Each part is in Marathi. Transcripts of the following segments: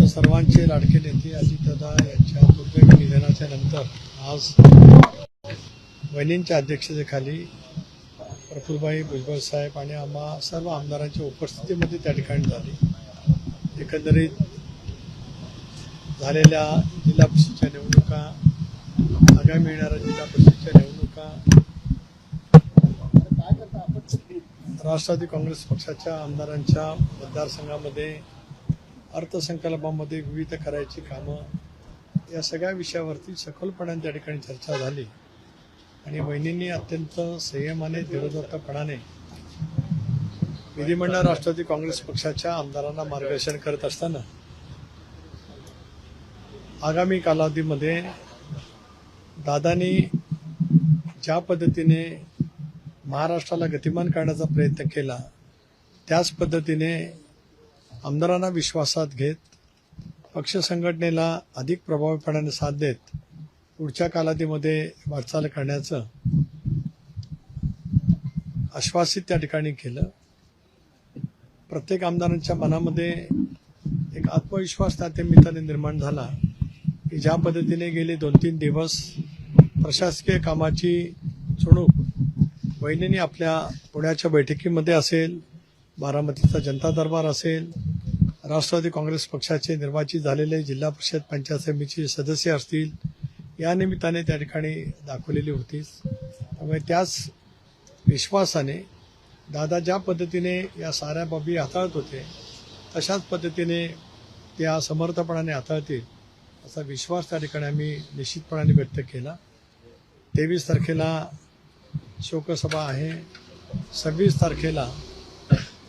सर्वांचे लाडके नेते अजितदादा यांच्या दुर्दैवी निधनाच्या नंतर आज वहिनींच्या अध्यक्षतेखाली प्रफुल्लभाई भुजबळ साहेब आणि आम्हा सर्व आमदारांच्या उपस्थितीमध्ये त्या ठिकाणी झाली। एकंदरीत झालेल्या जिल्हा परिषदेच्या निवडणुका, आगामी येणाऱ्या जिल्हा परिषदेच्या निवडणुका, राष्ट्रवादी काँग्रेस पक्षाच्या आमदारांच्या मतदारसंघामध्ये अर्थसंकल्पामध्ये विविध करायची कामं, या सगळ्या विषयावरती सखोलपणाने त्या ठिकाणी चर्चा झाली आणि वहिनींनी अत्यंत संयमाने धीरोदात्तपणाने विधिमंडळ राष्ट्रवादी काँग्रेस पक्षाच्या आमदारांना मार्गदर्शन करत असताना आगामी कालावधीमध्ये दादांनी ज्या पद्धतीने महाराष्ट्राला गतिमान करण्याचा प्रयत्न केला त्याच पद्धतीने आमदारांना विश्वासात घेत पक्ष संघटनेला अधिक प्रभावीपणाने साथ देत पुढच्या कालावधीमध्ये वाटचाल करण्याचं आश्वासित त्या ठिकाणी केलं। प्रत्येक आमदारांच्या मनामध्ये एक आत्मविश्वास त्या निमित्ताने निर्माण झाला की ज्या पद्धतीने गेले 2-3 दिवस प्रशासकीय कामाची चुणूक वहिनींनी आपल्या पुण्याच्या बैठकीमध्ये असेल, बारामतीचा जनता दरबार असेल, राष्ट्रवादी काँग्रेस पक्षाचे निर्वाचित झालेले जिल्हा परिषद पंचायत समितीचे सदस्य असतील, या निमित्ताने त्या ठिकाणी दाखवलेली होतीच। त्यामुळे त्याच विश्वासाने दादा ज्या पद्धतीने या साऱ्या बाबी हाताळत होते तशाच पद्धतीने त्या समर्थपणाने हाताळतील असा विश्वास त्या ठिकाणी आम्ही निश्चितपणाने व्यक्त केला। 23 तारखेला शोकसभा आहे, 26 तारखेला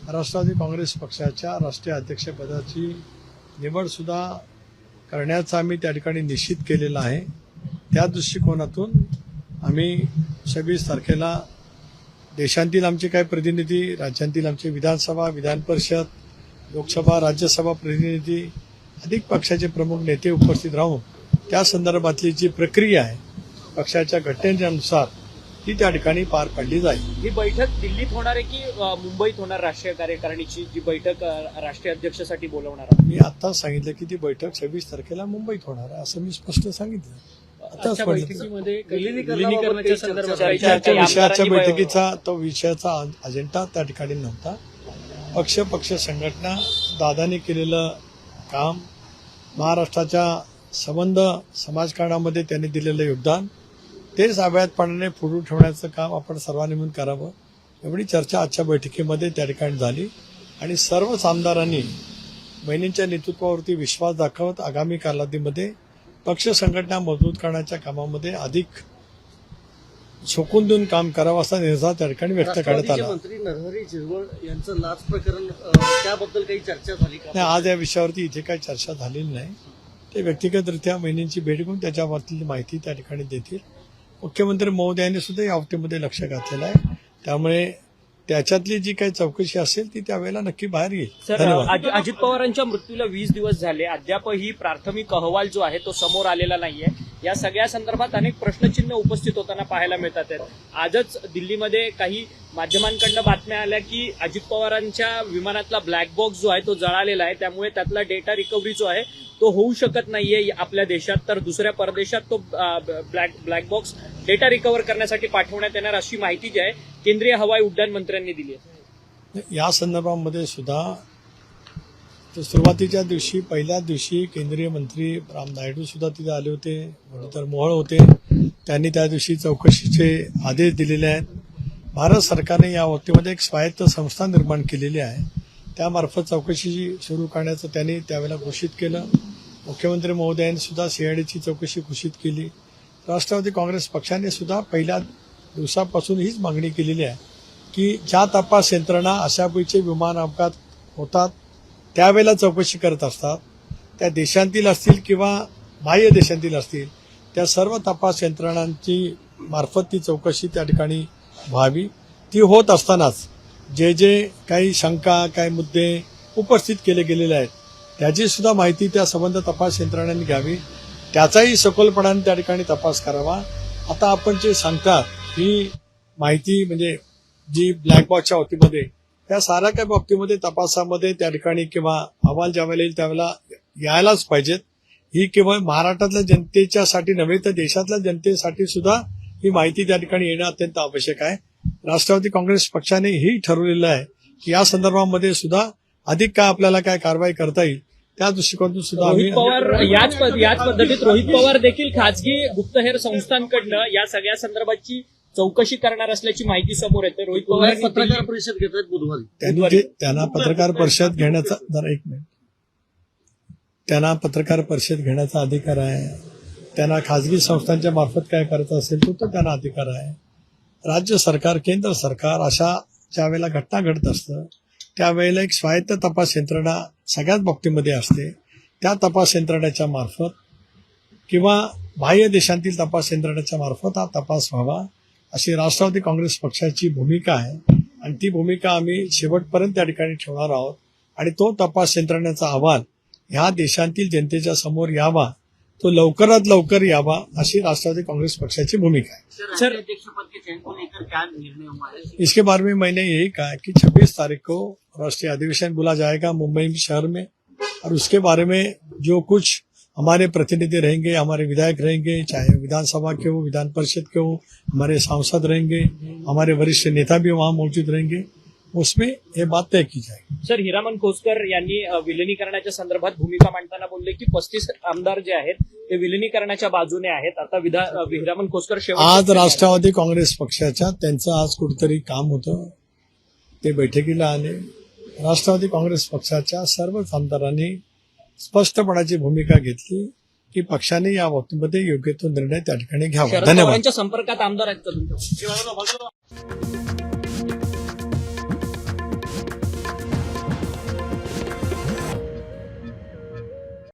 राष्ट्रवादी काँग्रेस पक्षाच्या राष्ट्रीय अध्यक्षपदाची निवडसुद्धा करण्याचा आम्ही त्या ठिकाणी निश्चित केलेला आहे। त्या दृष्टिकोनातून आम्ही 26 तारखेला देशांतील आमचे काही प्रतिनिधी, राज्यांतील आमचे विधानसभा, विधान परिषद, लोकसभा, राज्यसभा प्रतिनिधी, अधिक पक्षाचे प्रमुख नेते उपस्थित राहून त्या संदर्भातली जी प्रक्रिया आहे पक्षाच्या घटनेनुसार ती त्या ठिकाणी पार पाडली जाईल। ही बैठक दिल्लीत होणार आहे की मुंबईत होणार? राष्ट्रीय कार्यकारिणीची जी बैठक राष्ट्रीय अध्यक्षासाठी बोलवणार आहे? मी आता सांगितलं की ती बैठक 26 तारखेला मुंबईत होणार आहे असं मी स्पष्ट सांगितलं। आजच्या बैठकीमध्ये तो विषयाचा अजेंडा त्या ठिकाणी नव्हता। पक्ष संघटना, दादांनी केलेलं काम, महाराष्ट्राच्या संबंध समाजकारणामध्ये त्यांनी दिलेलं योगदान, ते सावयातपणाने पुढे ठेवण्याचं काम आपण सर्वांनी मिळून करावं, एवढी चर्चा आजच्या बैठकीमध्ये त्या ठिकाणी झाली आणि सर्वच आमदारांनी बहिणींच्या नेतृत्वावरती विश्वास दाखवत आगामी कालावधीमध्ये पक्ष संघटना मजबूत करण्याच्या कामामध्ये अधिक झोकून देऊन काम करावं असा निर्धार त्या ठिकाणी व्यक्त करण्यात आला। मंत्री नरहरी झिरवळ यांचं लाच प्रकरण, त्याबद्दल काही चर्चा झाली का? नाही, आज या विषयावरती इथे काही चर्चा झालेली नाही। ते व्यक्तिगतरित्या बहिणींची भेट घेऊन त्याच्यावरती माहिती त्या ठिकाणी देतील। मुख्यमंत्री महोदयांनी सुद्धा या बाबतीमध्ये लक्ष घातलेलं आहे, त्यामुळे त्याच्यातली जी काही चौकशी असेल ती त्यावेळेला नक्की बाहेर येईल। सर, अजित पवारांच्या मृत्यूला 20 दिवस झाले, अद्यापही प्राथमिक अहवाल जो आहे तो समोर आलेला नाहीये। या सगळ्या संदर्भात अनेक प्रश्नचिन्ह उपस्थित होताना पाहायला मिळतात। आजच दिल्लीमध्ये काही माध्यमांकडून बातम्या आल्या की अजित पवारांच्या विमानातला ब्लॅक बॉक्स जो आहे तो जळालेला आहे, त्यामुळे त्यातला डेटा रिकव्हरी जो आहे तो होऊ शकत नाहीये आपल्या देशात, तर दुसऱ्या परदेशात तो ब्लॅक बॉक्स डेटा रिकव्हर करण्यासाठी पाठवण्यात येणार अशी माहिती जी आहे केंद्रीय हवाई उड्डाण मंत्र्यांनी दिली आहे। या संदर्भामध्ये सुद्धा सुरुवातीच्या दिवशी, पहिल्या दिवशी केंद्रीय मंत्री राम नायडू सुद्धा तिथे आले होते, मुरलीधर मोहोळ होते, त्यांनी त्या दिवशी चौकशीचे आदेश दिलेले आहेत। भारत सरकारने या बाबतीमध्ये एक स्वायत्त संस्था निर्माण केलेली आहे, त्यामार्फत चौकशी सुरू करण्याचं त्यांनी त्यावेळेला घोषित केलं। मुख्यमंत्री महोदयांनी सुद्धा सीआयडीची चौकशी घोषित केली। राष्ट्रवादी काँग्रेस पक्षाने सुद्धा पहिल्या दिवसापासून हीच मागणी केलेली आहे की ज्या तपास यंत्रणा अशापैकी विमान अपघात होतात त्यावेळेला चौकशी करत असतात, त्या देशांतील असतील किंवा बाह्य देशांतील असतील, त्या सर्व तपास यंत्रणांची मार्फत ती चौकशी त्या ठिकाणी व्हावी। ती होत असतानाच जे काही शंका, काही मुद्दे उपस्थित केले गेलेले आहेत त्याची सुद्धा माहिती त्या संबंध तपास यंत्रणांनी घ्यावी, त्याचाही सखोलपणाने त्या ठिकाणी तपास करावा। आता आपण जे सांगतात ही माहिती म्हणजे जी ब्लॅक बॉक्सच्या बाबतीमध्ये त्या साऱ्या काही बाबतीमध्ये तपासामध्ये त्या ठिकाणी किंवा अहवाल ज्यावेळेला येईल त्यावेळेला यायलाच पाहिजेत. ही केवळ महाराष्ट्रातल्या जनतेच्यासाठी नव्हे तर देशातल्या जनतेसाठी सुद्धा ही माहिती त्या ठिकाणी येणं अत्यंत आवश्यक आहे. राष्ट्रवादी काँग्रेस पक्षाने ही ठरवलेलं आहे की या संदर्भामध्ये सुद्धा अधिक काय आपल्याला काय कारवाई करता येईल त्या दृष्टिकोनातून सुद्धा आम्ही रोहित पवार याच पद्धतीत रोहित पवार देखील खासगी गुप्तहेर संस्थांकडनं या सगळ्या संदर्भाची चौकशी करणार असल्याची माहिती समोर येते. रोहित पवार पत्रकार परिषद घेत आहेत बुधवारी. त्यांना पत्रकार परिषद घेण्याचा जरा एक मिनिट त्यांना पत्रकार परिषद घेण्याचा अधिकार आहे. त्यांना खाजगी संस्थांच्या मार्फत काय करायचं असेल तो त्यांना अधिकार आहे. राज्य सरकार केंद्र सरकार अशा ज्या वेळेला घटना घडत असतं त्यावेळेला एक स्वायत्त तपास यंत्रणा सगळ्याच बाबतीमध्ये असते. त्या तपास यंत्रणेच्या मार्फत किंवा बाह्य देशांतील तपास यंत्रणेच्या मार्फत हा तपास व्हावा अशी राष्ट्रवादी काँग्रेस पक्षाची भूमिका आहे आणि ती भूमिका आम्ही शेवटपर्यंत त्या ठिकाणी ठेवणार आहोत. आणि तो तपास यंत्रणेचा अहवाल ह्या देशांतील जनतेच्या समोर यावा, तो लवकरात लवकर यावा अशी राष्ट्रवादी कांग्रेस पक्षाची भूमिका है. सर अध्यक्षपद के चयन को लेकर क्या निर्णय हुआ है? इसके बारे में मैंने यही कहा कि 26 तारीख को राष्ट्रीय अधिवेशन बुला जाएगा मुंबई शहर में और उसके बारे में जो कुछ हमारे प्रतिनिधि रहेंगे, हमारे विधायक रहेंगे, चाहे विधानसभा के हो, विधान परिषद के हो, हमारे सांसद रहेंगे, हमारे वरिष्ठ नेता भी वहां मौजूद रहेंगे, उसमें ये बात तय की जाएगी. सर हिरामन खोसकर यांनी विलिनीकरणाच्या संदर्भात भूमिका मांडताना बोलले की 35 आमदार जे आहेत ते विलिनीकरणाच्या बाजूने आहेत. आता हिरामन खोसकर आज राष्ट्रवादी काँग्रेस पक्षाच्या त्यांचं आज कुठेतरी काम होतं, ते बैठकीला आले. राष्ट्रवादी काँग्रेस पक्षाच्या सर्वच आमदारांनी स्पष्टपणाची भूमिका घेतली की पक्षाने या बाबतीमध्ये योग्य तो निर्णय त्या ठिकाणी घ्यावा. शरद धन्यवाद. पवारांच्या संपर्कात आमदार आहेत का तुमच्या?